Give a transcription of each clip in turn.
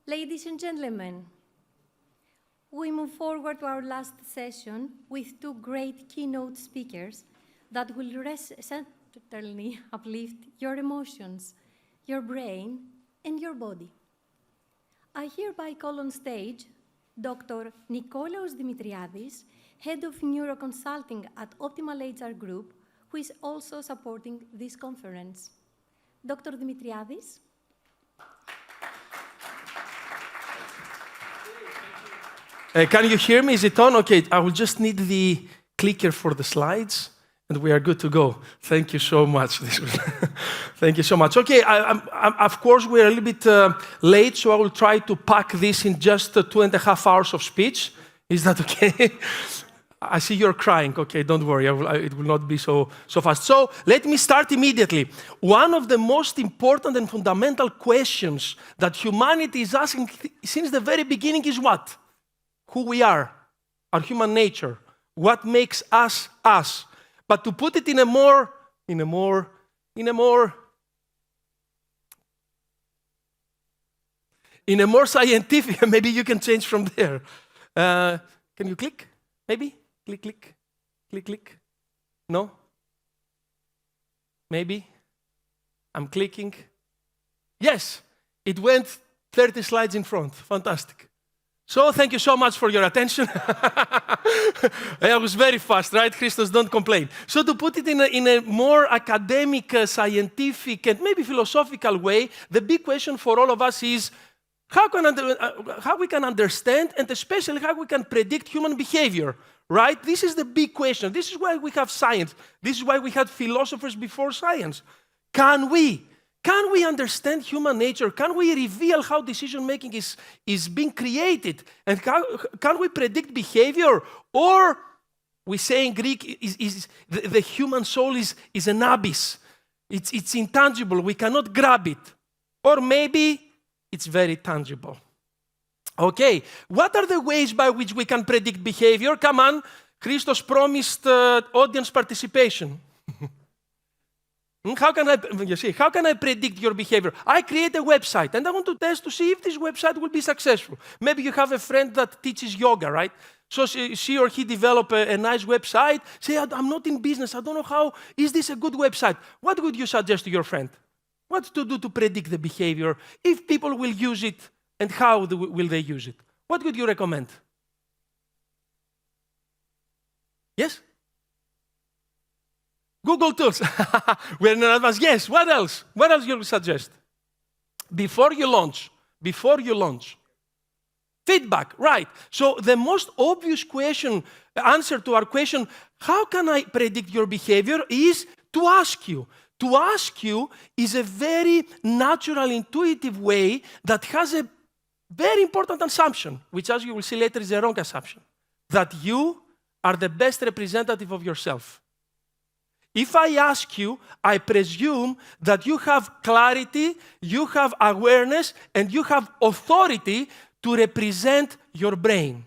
Ladies and gentlemen, we move forward to our last session with two great keynote speakers that will certainly uplift your emotions, your brain, and your body. I hereby call on stage Dr. Nikolaos Dimitriadis, Head of Neuro Consulting at Optimal HR Group, who is also supporting this conference. Dr. Dimitriadis. Can you hear me? Is it on? Okay, I will just need the clicker for the slides, and we are good to go. Thank you so much. Thank you so much. Okay, of course, we're a little bit late, so I will try to pack this in just 2.5 hours of speech. Is that okay? I see you're crying. Okay, don't worry. It will not be so fast. So let me start immediately. One of the most important and fundamental questions that humanity is asking since the very beginning is what? Who we are, our human nature, what makes us us. But to put it in a more scientific, maybe you can change from there. Can you click? Maybe? Click. No? Maybe? I'm clicking. Yes, it went 30 slides in front. Fantastic. So thank you so much for your attention. I was very fast, right? Christos, don't complain. So to put it in a more academic, scientific, and maybe philosophical way, the big question for all of us is how we can understand and especially how we can predict human behavior, right? This is the big question. This is why we have science. This is why we had philosophers before science. Can we understand human nature? Can we reveal how decision-making is being created? And can we predict behavior? Or, we say in Greek, the human soul is an abyss. It's intangible. We cannot grab it. Or maybe it's very tangible. Okay, what are the ways by which we can predict behavior? Come on, Christos promised audience participation. How can I predict your behavior? I create a website and I want to test to see if this website will be successful. Maybe you have a friend that teaches yoga, right? So she or he develop a nice website. Say, I'm not in business. I don't know how. Is this a good website? What would you suggest to your friend? What to do to predict the behavior? If people will use it and how will they use it? What would you recommend? Yes? Google Tools. We're in advance. Yes, what else? What else you suggest? Before you launch. Feedback, right. So the most obvious answer to our question, how can I predict your behavior, is to ask you. To ask you is a very natural, intuitive way that has a very important assumption, which, as you will see later, is a wrong assumption, that you are the best representative of yourself. If I ask you, I presume that you have clarity, you have awareness, and you have authority to represent your brain.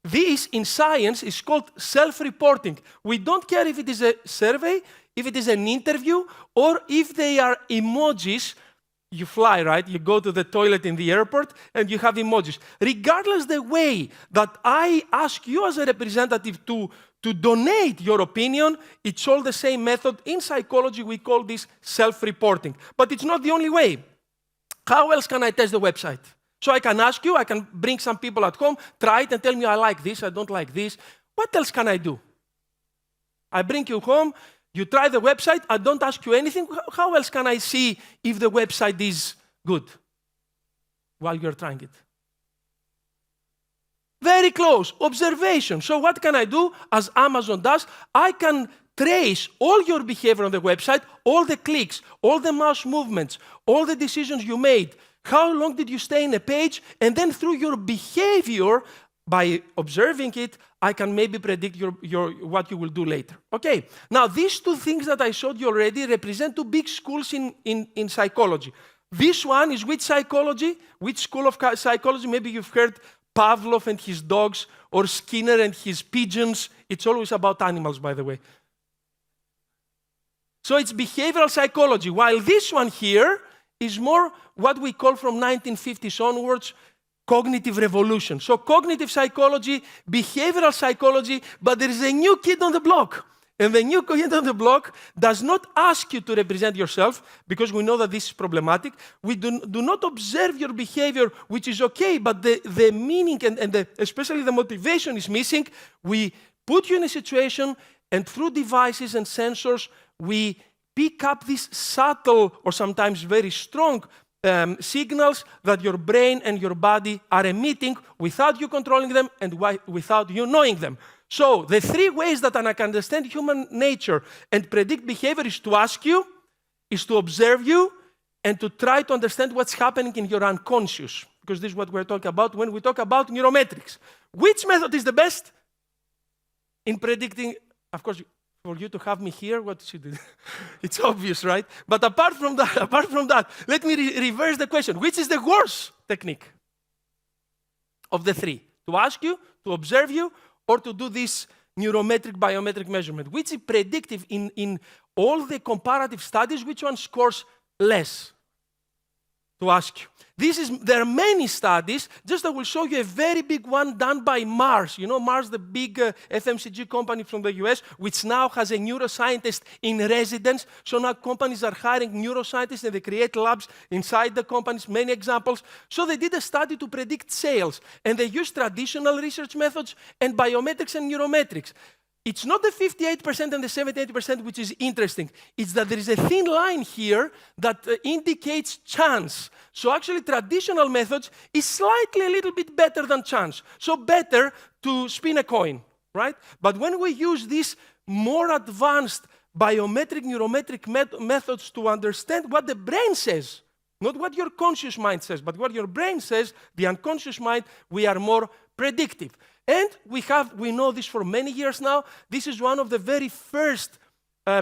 This, in science, is called self-reporting. We don't care if it is a survey, if it is an interview, or if they are emojis. You fly, right? You go to the toilet in the airport, and you have emojis. Regardless the way that I ask you as a representative to donate your opinion, it's all the same method. In psychology, we call this self-reporting. But it's not the only way. How else can I test the website? So I can ask you, I can bring some people at home, try it and tell me I like this, I don't like this. What else can I do? I bring you home, you try the website, I don't ask you anything. How else can I see if the website is good while you're trying it? Very close, observation. So what can I do? As Amazon does, I can trace all your behavior on the website, all the clicks, all the mouse movements, all the decisions you made. How long did you stay in a page? And then through your behavior, by observing it, I can maybe predict what you will do later. Okay, now these two things that I showed you already represent two big schools in psychology. This one is which psychology? Which school of psychology? Maybe you've heard Pavlov and his dogs, or Skinner and his pigeons. It's always about animals, by the way. So it's behavioral psychology, while this one here is more what we call from 1950s onwards, cognitive revolution. So cognitive psychology, behavioral psychology, but there is a new kid on the block. And the new kid on the block does not ask you to represent yourself, because we know that this is problematic. We do not observe your behavior, which is okay, but the meaning and especially the motivation is missing. We put you in a situation, and through devices and sensors, we pick up these subtle or sometimes very strong signals that your brain and your body are emitting without you controlling them and without you knowing them. So the three ways that I can understand human nature and predict behavior is to ask you, is to observe you, and to try to understand what's happening in your unconscious, because this is what we're talking about when we talk about neurometrics. Which method is the best in predicting? Of course, for you to have me here, what should it? It's obvious, right? But apart from that, let me reverse the question. Which is the worst technique of the three? To ask you, to observe you, or to do this neurometric biometric measurement? Which is predictive in all the comparative studies? Which one scores less? To ask you. There are many studies. Just I will show you a very big one done by Mars. You know Mars, the big FMCG company from the US, which now has a neuroscientist in residence. So now companies are hiring neuroscientists and they create labs inside the companies, many examples. So they did a study to predict sales, and they used traditional research methods and biometrics and neurometrics. It's not the 58% and the 78% which is interesting. It's that there is a thin line here that indicates chance. So actually traditional methods is slightly a little bit better than chance. So better to spin a coin, right? But when we use these more advanced biometric, neurometric methods to understand what the brain says, not what your conscious mind says, but what your brain says, the unconscious mind, we are more predictive. And we know this for many years now. This is one of the very first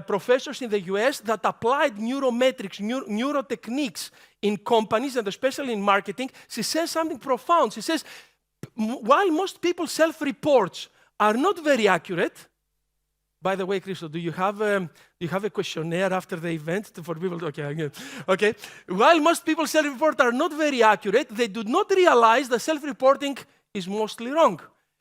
professors in the US that applied neurometrics, neuro techniques in companies, and especially in marketing. She says something profound. She says, while most people's self-reports are not very accurate, by the way, Christo, do you have a questionnaire after the event for people? Okay. While most people's self-reports are not very accurate, they do not realize that self-reporting is mostly wrong.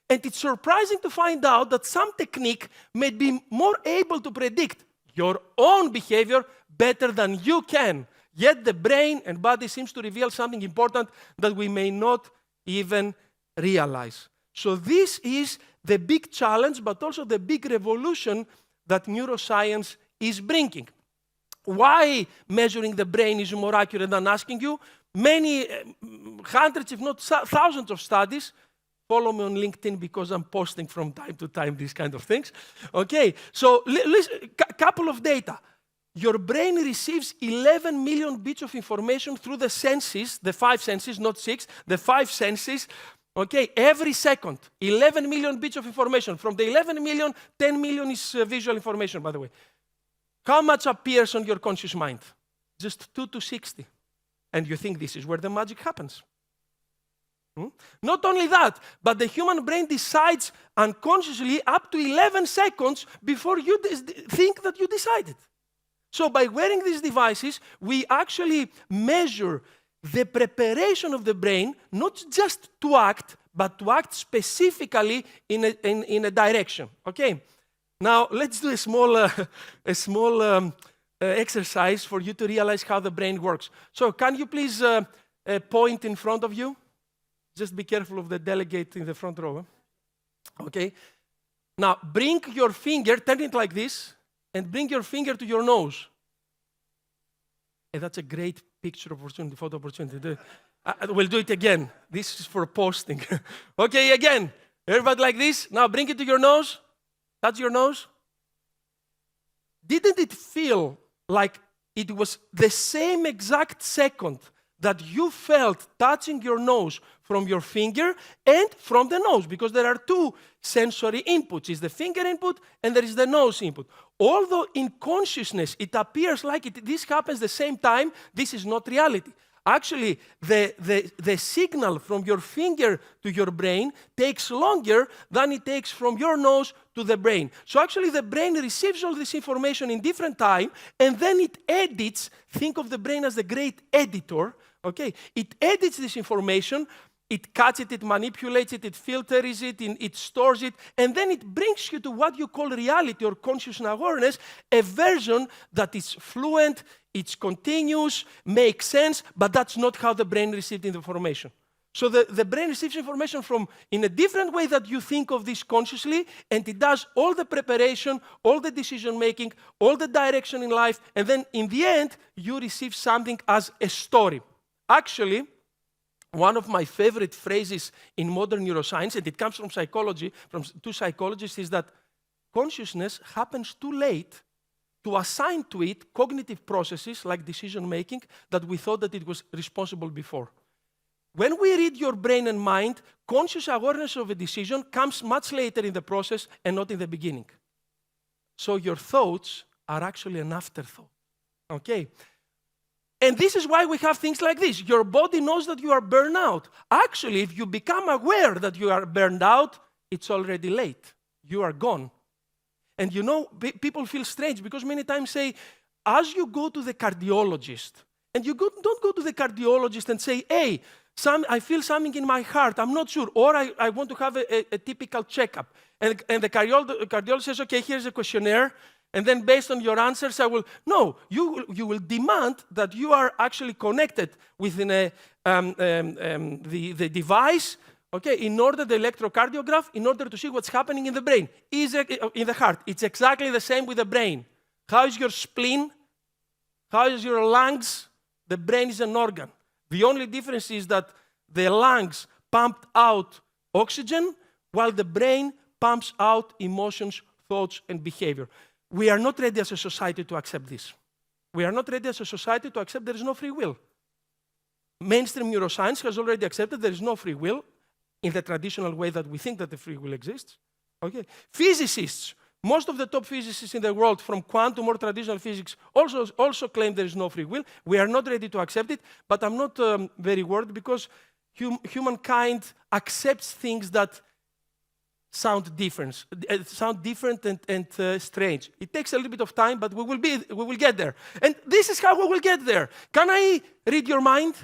And it's surprising to find out that some technique may be more able to predict your own behavior better than you can. Yet the brain and body seems to reveal something important that we may not even realize. So this is the big challenge, but also the big revolution that neuroscience is bringing. Why measuring the brain is more accurate than asking you? Many hundreds, if not thousands of studies. Follow me on LinkedIn because I'm posting from time to time these kind of things. Okay, so listen, couple of data. Your brain receives 11 million bits of information through the senses, the 5 senses, not 6, the 5 senses, okay, every second. 11 million bits of information. From the 11 million, 10 million is visual information, by the way. How much appears on your conscious mind? Just 2 to 60. And you think this is where the magic happens. Not only that, but the human brain decides unconsciously up to 11 seconds before you think that you decided. So by wearing these devices, we actually measure the preparation of the brain, not just to act, but to act specifically in a direction. Okay? Now, let's do a small exercise for you to realize how the brain works. So can you please point in front of you? Just be careful of the delegate in the front row. Okay? Now, bring your finger, turn it like this, and bring your finger to your nose. And that's a great picture opportunity, photo opportunity. We'll do it again. This is for posting. Okay, again. Everybody like this. Now, bring it to your nose. Touch your nose. Didn't it feel like it was the same exact second that you felt touching your nose from your finger and from the nose? Because there are two sensory inputs. It's the finger input and there is the nose input. Although in consciousness it appears like this happens the same time, this is not reality. Actually, the signal from your finger to your brain takes longer than it takes from your nose to the brain. So actually the brain receives all this information in different time and then it edits. Think of the brain as the great editor. Okay? It edits this information, it cuts it, it manipulates it, it filters it, it stores it, and then it brings you to what you call reality or conscious awareness, a version that is fluent, it's continuous, makes sense, but that's not how the brain received the information. So the brain receives information from in a different way that you think of this consciously, and it does all the preparation, all the decision making, all the direction in life, and then in the end, you receive something as a story. Actually, one of my favorite phrases in modern neuroscience, and it comes from psychology, from two psychologists, is that consciousness happens too late to assign to it cognitive processes like decision making that we thought that it was responsible before. When we read your brain and mind, conscious awareness of a decision comes much later in the process and not in the beginning. So your thoughts are actually an afterthought. Okay? And this is why we have things like this. Your body knows that you are burned out. Actually, if you become aware that you are burned out, it's already late. You are gone. And you know, people feel strange because many times say, as you go to the cardiologist, and you don't go to the cardiologist and say, hey, I feel something in my heart, I'm not sure, or I want to have a typical checkup. And the cardiologist says, okay, here's a questionnaire, and then based on your answers, you will demand that you are actually connected within the device, okay, in order the electrocardiograph, in order to see what's happening in the brain, in the heart. It's exactly the same with the brain. How is your spleen? How is your lungs? The brain is an organ. The only difference is that the lungs pumped out oxygen while the brain pumps out emotions, thoughts, and behavior. We are not ready as a society to accept this. We are not ready as a society to accept there is no free will. Mainstream neuroscience has already accepted there is no free will in the traditional way that we think that the free will exists. Okay? Physicists, most of the top physicists in the world, from quantum or traditional physics, also claim there is no free will. We are not ready to accept it, but I'm not very worried because humankind accepts things that sound different and strange. It takes a little bit of time, but we will get there. And this is how we will get there. Can I read your mind?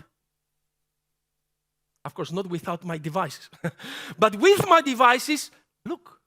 Of course, not without my devices. But with my devices, look.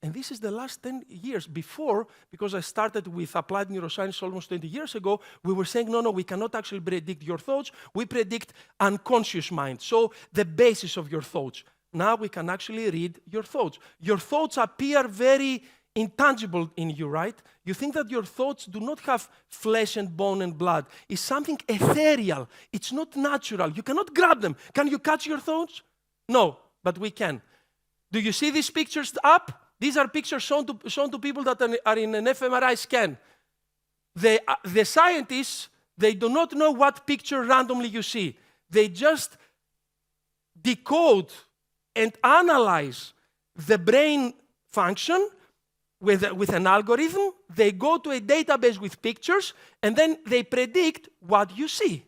And this is the last 10 years. Before, because I started with applied neuroscience almost 20 years ago, we were saying, no, we cannot actually predict your thoughts. We predict unconscious mind, so the basis of your thoughts. Now we can actually read your thoughts. Your thoughts appear very intangible in you, right? You think that your thoughts do not have flesh and bone and blood. It's something ethereal. It's not natural. You cannot grab them. Can you catch your thoughts? No, but we can. Do you see these pictures up? These are pictures shown to people that are in an fMRI scan. The scientists, they do not know what picture randomly you see. They just decode and analyze the brain function with an algorithm. They go to a database with pictures, and then they predict what you see.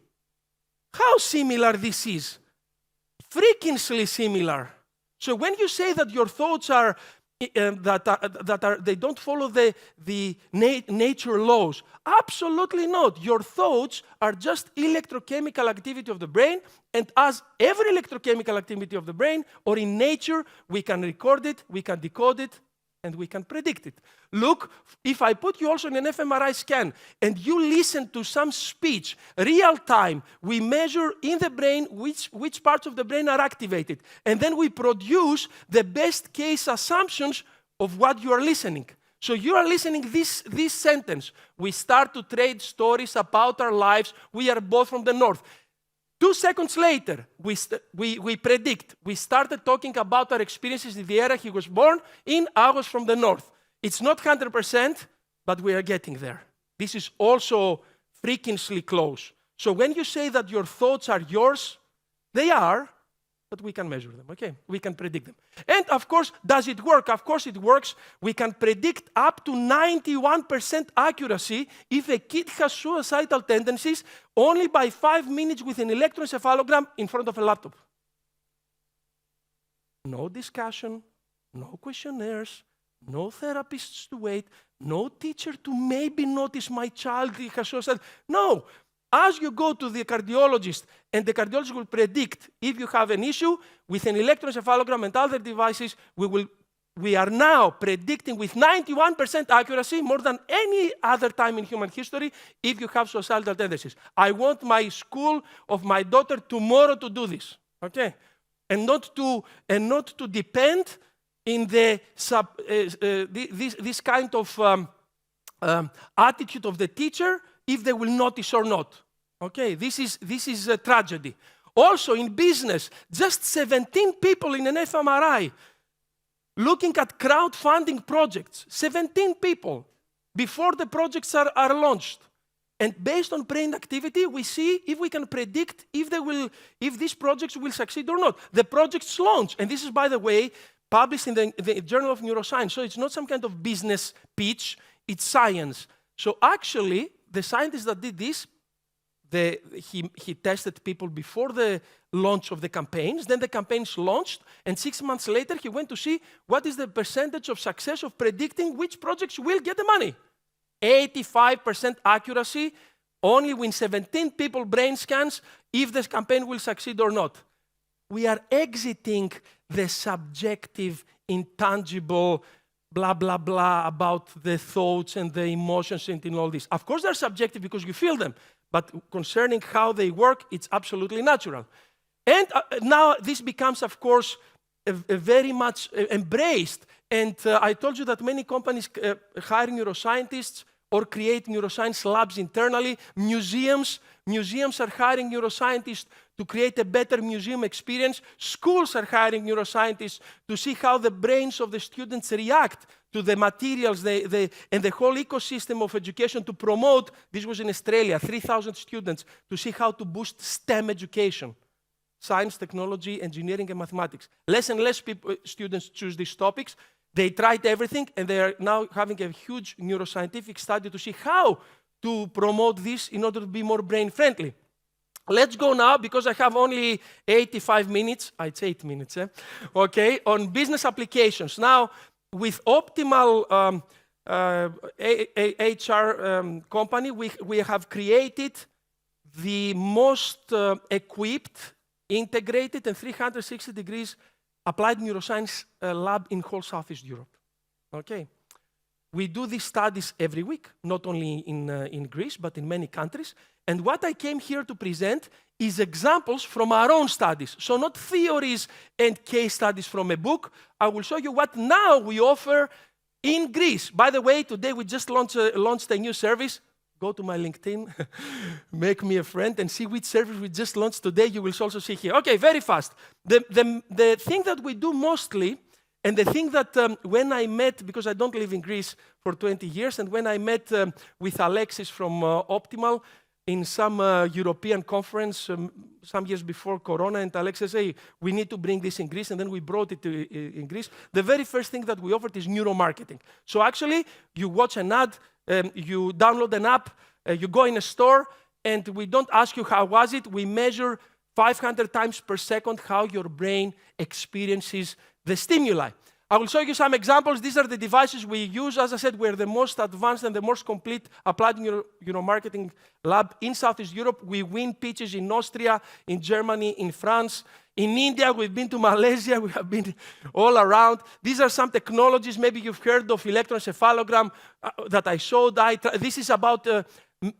How similar this is? Freakishly similar. So when you say that your thoughts are they don't follow the nature laws. Absolutely not. Your thoughts are just electrochemical activity of the brain, and as every electrochemical activity of the brain, or in nature, we can record it, we can decode it, and we can predict it. Look, if I put you also in an fMRI scan and you listen to some speech, real time, we measure in the brain which parts of the brain are activated. And then we produce the best case assumptions of what you are listening. So you are listening this sentence. We start to trade stories about our lives. We are both from the north. 2 seconds later, we predict. We started talking about our experiences in the era he was born in. I was from the north. It's not 100%, but we are getting there. This is also freakishly close. So when you say that your thoughts are yours, they are, but we can measure them, okay? We can predict them. And of course, does it work? Of course it works. We can predict up to 91% accuracy if a kid has suicidal tendencies only by 5 minutes with an electroencephalogram in front of a laptop. No discussion, no questionnaires, no therapists to wait, no teacher to maybe notice my child has suicide. No, as you go to the cardiologist, and the cardiologist will predict if you have an issue with an electroencephalogram and other devices, we are now predicting with 91% accuracy, more than any other time in human history, if you have suicidal tendencies. I want my school of my daughter tomorrow to do this, okay? And not to depend in the this kind of attitude of the teacher if they will notice or not. Okay, this is a tragedy. Also in business, just 17 people in an fMRI looking at crowdfunding projects, 17 people before the projects are launched. And based on brain activity, we see if we can predict if these projects will succeed or not. The projects launch, and this is, by the way, published in the Journal of Neuroscience. So it's not some kind of business pitch, it's science. So actually, the scientist that did this, he tested people before the launch of the campaigns, then the campaigns launched, and 6 months later he went to see what is the percentage of success of predicting which projects will get the money. 85% accuracy, only when 17 people brain scans, if this campaign will succeed or not. We are exiting the subjective, intangible, blah, blah, blah, about the thoughts and the emotions and in all this. Of course they're subjective because you feel them, but concerning how they work, it's absolutely natural. And now this becomes, of course, very much embraced. And I told you that many companies hire neuroscientists or create neuroscience labs internally. Museums are hiring neuroscientists to create a better museum experience. Schools are hiring neuroscientists to see how the brains of the students react to the materials and the whole ecosystem of education to promote, this was in Australia, 3,000 students, to see how to boost STEM education. Science, technology, engineering, and mathematics. Less and less students choose these topics. They tried everything, and they are now having a huge neuroscientific study to see how to promote this in order to be more brain-friendly. Let's go now, because I have only 85 minutes. It's 8 minutes, okay, on business applications. Now, with Optimal HR company, we have created the most equipped, integrated, and 360 degrees applied neuroscience lab in whole Southeast Europe. Okay. We do these studies every week, not only in Greece, but in many countries. And what I came here to present is examples from our own studies. So not theories and case studies from a book. I will show you what now we offer in Greece. By the way, today we just launched a new service. Go to my LinkedIn, make me a friend, and see which service we just launched today. You will also see here. Okay, very fast. The thing that we do mostly, and the thing that when I met, because I don't live in Greece for 20 years, and when I met with Alexis from Optimal in some European conference some years before Corona, and Alexis said, hey, we need to bring this in Greece, and then we brought it in Greece. The very first thing that we offered is neuromarketing. So actually, you watch an ad, you download an app, you go in a store, and we don't ask you how was it. We measure 500 times per second how your brain experiences the stimuli. I will show you some examples. These are the devices we use. As I said, we're the most advanced and the most complete applied neuromarketing lab in Southeast Europe. We win pitches in Austria, in Germany, in France. In India, we've been to Malaysia, we have been all around. These are some technologies. Maybe you've heard of electroencephalogram that I showed. This is about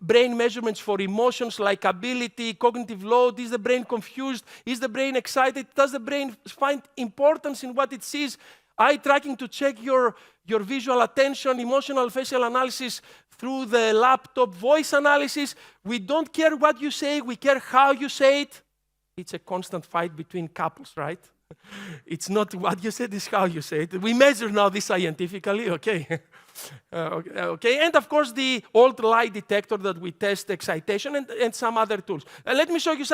brain measurements for emotions like ability, cognitive load. Is the brain confused? Is the brain excited? Does the brain find importance in what it sees? Eye tracking to check your visual attention, emotional facial analysis through the laptop, voice analysis. We don't care what you say, we care how you say it. It's a constant fight between couples, right? It's not what you said, it's how you say it. We measure now this scientifically, okay? Okay, and of course the old lie detector that we test excitation and some other tools. Let me show you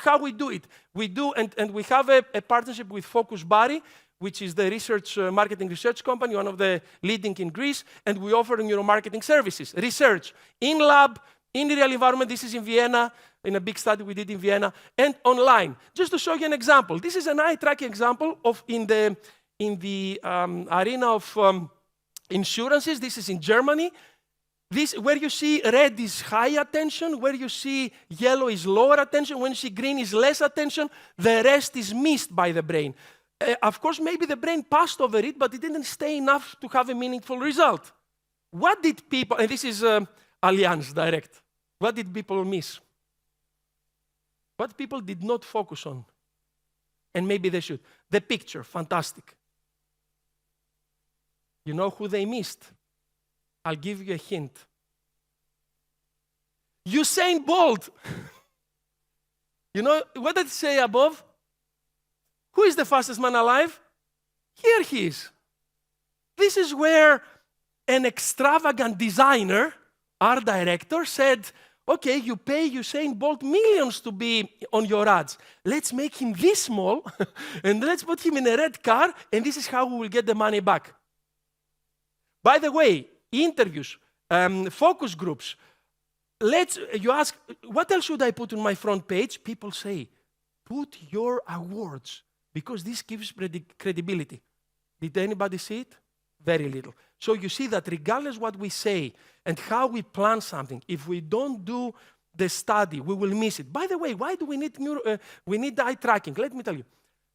how we do it. We do, and we have a partnership with Focus Bari, which is the marketing research company, one of the leading in Greece, and we offer neuromarketing services, research, in lab, in real environment. This is in Vienna, in a big study we did in Vienna, and online. Just to show you an example, this is an eye tracking example of in the arena of insurances. This is in Germany. This, where you see red is high attention, where you see yellow is lower attention, when you see green is less attention, the rest is missed by the brain. Of course, maybe the brain passed over it, but it didn't stay enough to have a meaningful result. What did people, and this is Allianz Direct, what did people miss? What people did not focus on, and maybe they should. The picture, fantastic. You know who they missed? I'll give you a hint. Usain Bolt. You know, what did it say above? Who is the fastest man alive? Here he is. This is where an extravagant designer, art director, said, okay, you pay Usain Bolt millions to be on your ads. Let's make him this small, and let's put him in a red car, and this is how we will get the money back. By the way, interviews, focus groups. You ask, what else should I put on my front page? People say, put your awards, because this gives credibility. Did anybody see it? Very little. So you see that regardless what we say and how we plan something, if we don't do the study, we will miss it. By the way, why do we need eye tracking? Let me tell you.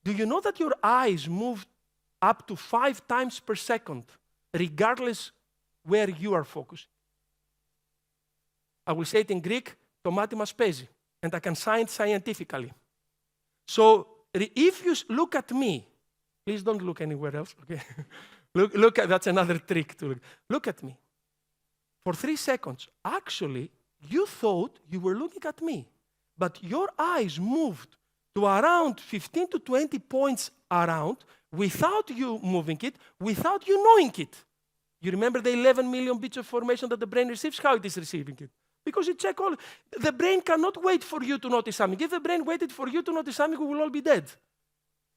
Do you know that your eyes move up to 5 times per second, regardless where you are focused? I will say it in Greek, to mati mas παίζει, and I can sign it scientifically. So if you look at me, please don't look anywhere else, okay? Look at, that's another trick to look at me. For 3 seconds, actually, you thought you were looking at me, but your eyes moved to around 15 to 20 points around without you moving it, without you knowing it. You remember the 11 million bits of information that the brain receives? How it is receiving it? Because you check all. The brain cannot wait for you to notice something. If the brain waited for you to notice something, we will all be dead.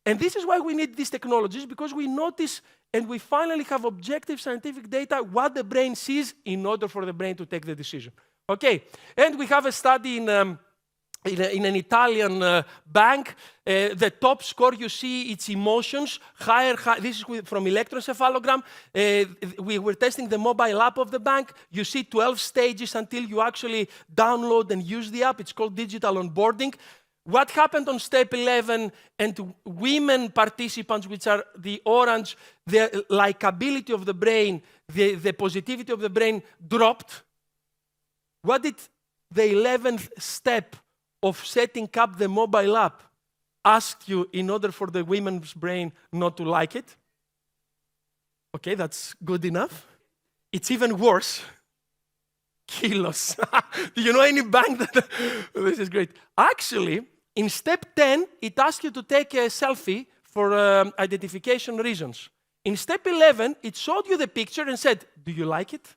And this is why we need these technologies, because we notice and we finally have objective scientific data what the brain sees in order for the brain to take the decision. Okay, and we have a study in an Italian bank. The top score you see, it's emotions. This is from electroencephalogram. We were testing the mobile app of the bank. You see 12 stages until you actually download and use the app. It's called digital onboarding. What happened on step 11 and women participants, which are the orange, the likability of the brain, the positivity of the brain dropped. What did the 11th step of setting up the mobile app ask you in order for the women's brain not to like it? Okay, that's good enough. It's even worse. Kilos. Do you know any bank that... This is great. Actually, in step 10, it asks you to take a selfie for identification reasons. In step 11, it showed you the picture and said, do you like it?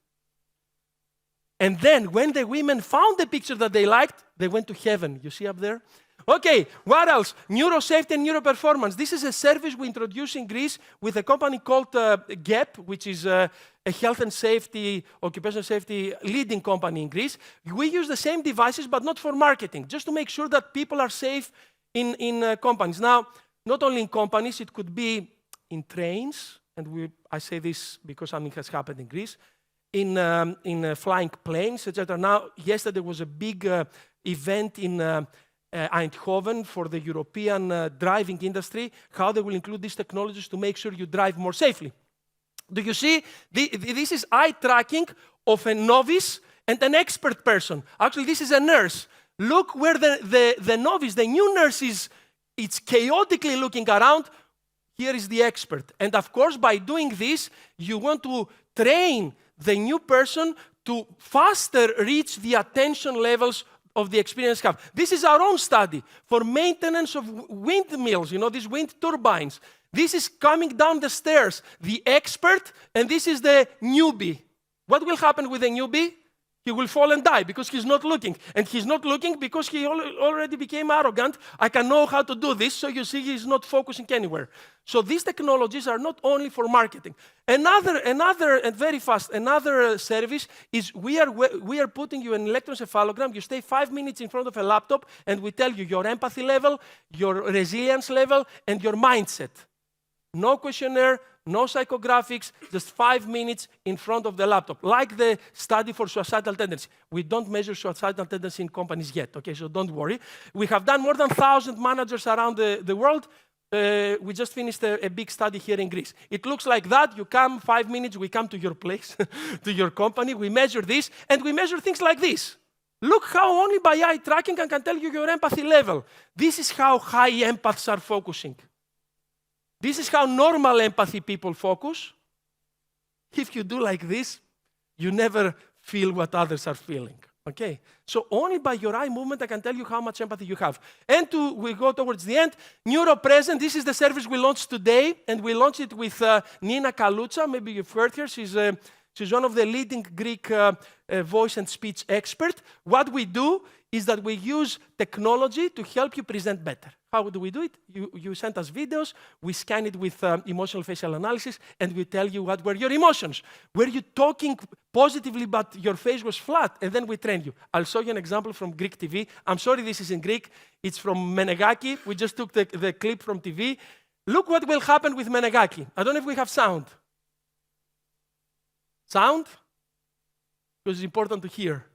And then when the women found the picture that they liked, they went to heaven. You see up there? Okay, what else? Neuro safety and neuro performance. This is a service we introduced in Greece with a company called GEP, which is a health and safety, occupational safety leading company in Greece. We use the same devices, but not for marketing, just to make sure that people are safe in companies. Now, not only in companies, it could be in trains, and I say this because something has happened in Greece, in flying planes, etc. Now, yesterday was a big event in Eindhoven for the European driving industry, how they will include these technologies to make sure you drive more safely. Do you see? This is eye tracking of a novice and an expert person. Actually, this is a nurse. Look where the novice, the new nurse it's chaotically looking around. Here is the expert. And of course, by doing this, you want to train the new person to faster reach the attention levels of the experienced have. This is our own study for maintenance of windmills, you know, these wind turbines. This is coming down the stairs, the expert, and this is the newbie. What will happen with the newbie? He will fall and die because he's not looking. And he's not looking because he already became arrogant. I can know how to do this, so you see he's not focusing anywhere. So these technologies are not only for marketing. Another and very fast, another service is we are putting you an electroencephalogram. You stay 5 minutes in front of a laptop, and we tell you your empathy level, your resilience level, and your mindset. no questionnaire, no psychographics, just 5 minutes in front of the laptop, like the study for suicidal tendency. We don't measure suicidal tendency in companies yet, okay, so don't worry. We have done more than 1,000 managers around the world. We just finished a big study here in Greece. It looks like that. You come, 5 minutes, we come to your place, to your company, we measure this, and we measure things like this. Look how only by eye tracking I can tell you your empathy level. This is how high empaths are focusing. This is how normal empathy people focus. If you do like this, you never feel what others are feeling. Okay? So only by your eye movement I can tell you how much empathy you have. And we go towards the end. Neuro Present, this is the service we launched today, and we launched it with Nina Kaloucha. Maybe you've heard her. She's one of the leading Greek voice and speech experts. What we do is that we use technology to help you present better. How do we do it? You send us videos, we scan it with emotional facial analysis, and we tell you what were your emotions. Were you talking positively but your face was flat? And then we train you. I'll show you an example from Greek TV. I'm sorry this is in Greek. It's from Menegaki. We just took the clip from TV. Look what will happen with Menegaki. I don't know if we have sound. Sound? Because it's important to hear.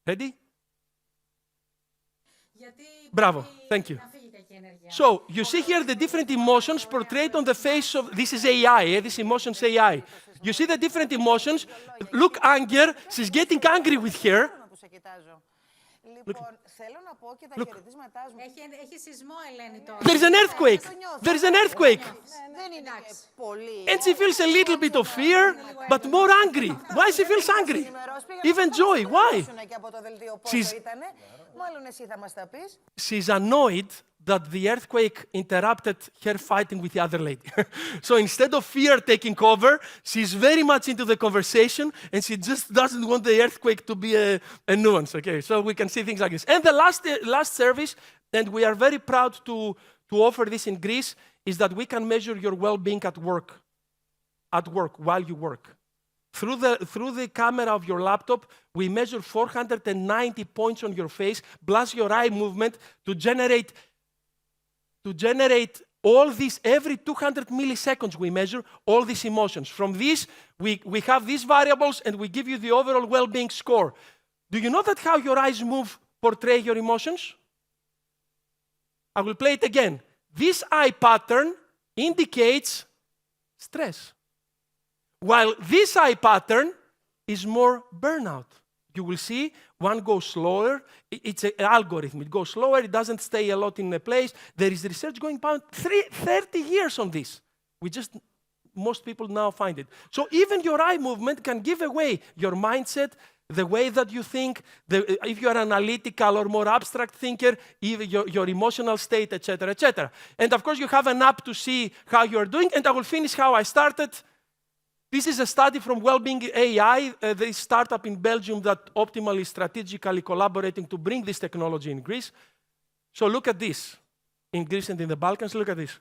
Ready? Bravo, thank you. So, you see here the different emotions portrayed on the face of, this is AI, this emotions AI. You see the different emotions. Look, anger, she's getting angry with her. Look. There's an earthquake. There's an earthquake. And she feels a little bit of fear, but more angry. Why she feels angry? Even joy. Why? She's annoyed that the earthquake interrupted her fighting with the other lady. So instead of fear taking over, she's very much into the conversation, and she just doesn't want the earthquake to be a nuance. Okay, so we can see things like this. And the last service, and we are very proud to offer this in Greece, is that we can measure your well-being at work while you work. Through the camera of your laptop, we measure 490 points on your face, plus your eye movement to generate all these, every 200 milliseconds we measure all these emotions. From this, we have these variables and we give you the overall well-being score. Do you know that how your eyes move portray your emotions? I will play it again. This eye pattern indicates stress, while this eye pattern is more burnout. You will see one goes slower. It's an algorithm. It goes slower. It doesn't stay a lot in a place. There is research going on 30 years on this. Most people now find it. So even your eye movement can give away your mindset, the way that you think, if you're an analytical or more abstract thinker, even your emotional state, etc., etc. And of course, you have an app to see how you're doing. And I will finish how I started. This is a study from Wellbeing AI, the startup in Belgium that optimally, strategically collaborating to bring this technology in Greece. So look at this. In Greece and in the Balkans, look at this.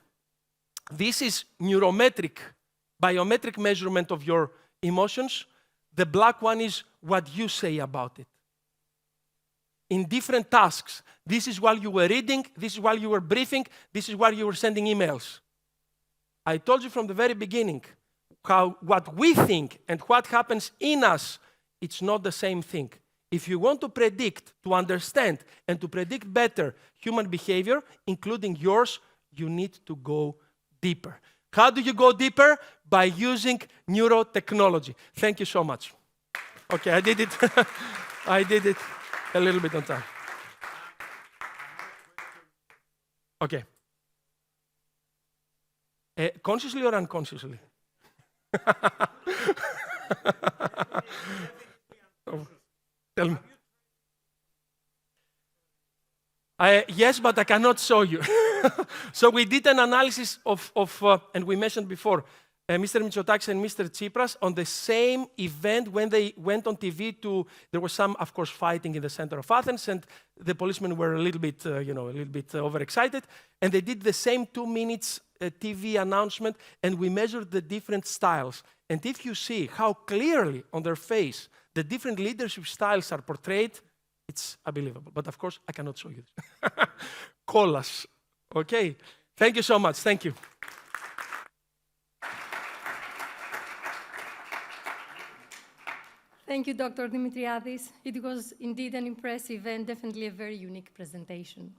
This is biometric measurement of your emotions. The black one is what you say about it. In different tasks. This is while you were reading, this is while you were briefing, this is while you were sending emails. I told you from the very beginning, what we think and what happens in us, it's not the same thing. If you want to predict, to understand, and to predict better human behavior, including yours, you need to go deeper. How do you go deeper? By using neurotechnology. Thank you so much. Okay, I did it. I did it a little bit on time. Okay. Consciously or unconsciously? Oh, tell me. Yes, but I cannot show you. So we did an analysis of and we mentioned before, Mr. Mitsotakis and Mr. Tsipras on the same event when they went on TV there was some, of course, fighting in the center of Athens, and the policemen were a little bit overexcited, and they did the same 2 minutes TV announcement, and we measured the different styles. And if you see how clearly on their face the different leadership styles are portrayed, It's unbelievable. But of course, I cannot show you this. Call us. Okay? Thank you so much. Thank you. Thank you, Dr. Dimitriadis. It was indeed an impressive and definitely a very unique presentation.